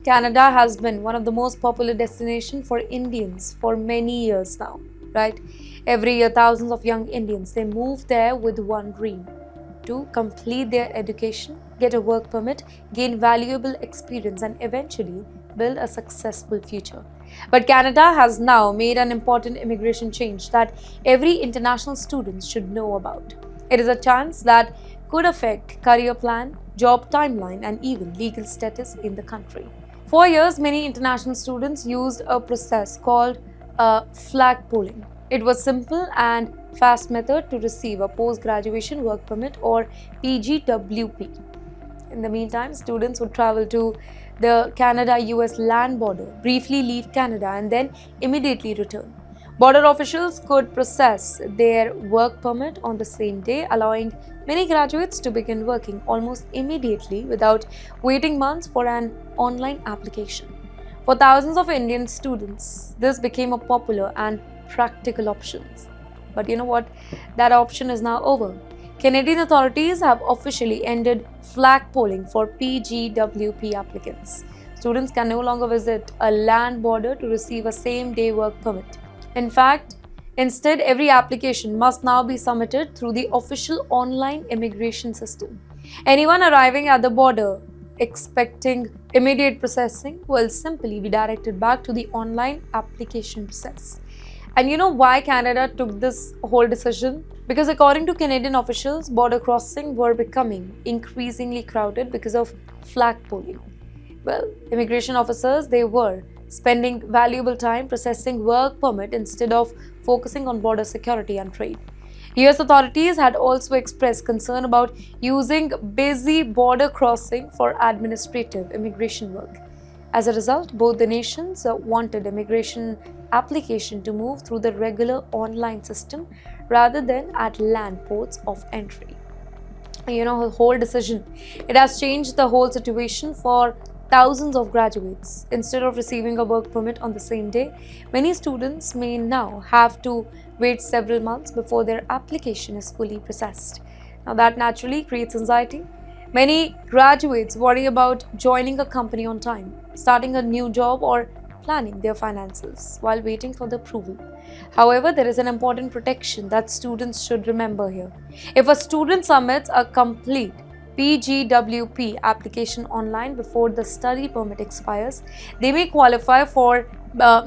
Canada has been one of the most popular destinations for Indians for many years now, right? Every year, thousands of young Indians, they move there with one dream: to complete their education, get a work permit, gain valuable experience, and eventually build a successful future. But Canada has now made an important immigration change that every international student should know about. It is a chance that could affect career plan, job timeline, and even legal status in the country. For years, many international students used a process called flagpoling. It was simple and fast method to receive a post-graduation work permit or PGWP. In the meantime, students would travel to the Canada-US land border, briefly leave Canada, and then immediately return. Border officials could process their work permit on the same day, allowing many graduates to begin working almost immediately without waiting months for an online application. For thousands of Indian students, this became a popular and practical option. But you know what? That option is now over. Canadian authorities have officially ended flagpoling for PGWP applicants. Students can no longer visit a land border to receive a same-day work permit. In fact, instead, every application must now be submitted through the official online immigration system. Anyone arriving at the border expecting immediate processing will simply be directed back to the online application process. And you know why Canada took this whole decision? Because according to Canadian officials, border crossings were becoming increasingly crowded because of flagpoling. Well, immigration officers, they were spending valuable time processing work permit instead of focusing on border security and trade. US authorities had also expressed concern about using busy border crossing for administrative immigration work. As a result, both the nations wanted immigration application to move through the regular online system rather than at land ports of entry. The whole decision, it has changed the whole situation for thousands of graduates. Instead of receiving a work permit on the same day, many students may now have to wait several months before their application is fully processed. Now that naturally creates anxiety. Many graduates worry about joining a company on time, starting a new job, or planning their finances while waiting for the approval. However, there is an important protection that students should remember here. If a student submits a complete PGWP application online before the study permit expires, they may qualify for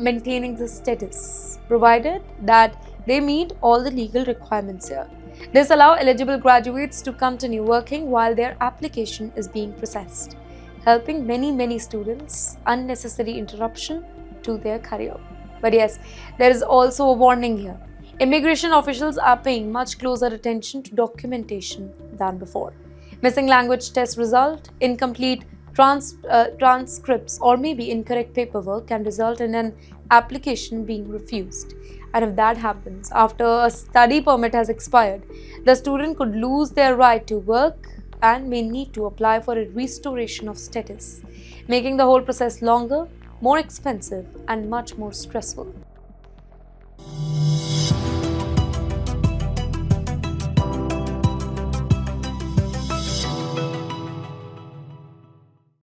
maintaining the status, provided that they meet all the legal requirements here. This allows eligible graduates to continue working while their application is being processed, helping many students unnecessary interruption to their career. But yes, there is also a warning here. Immigration officials are paying much closer attention to documentation than before. Missing language test result, incomplete transcripts, or maybe incorrect paperwork can result in an application being refused. And if that happens after a study permit has expired, the student could lose their right to work and may need to apply for a restoration of status, making the whole process longer, more expensive, and much more stressful.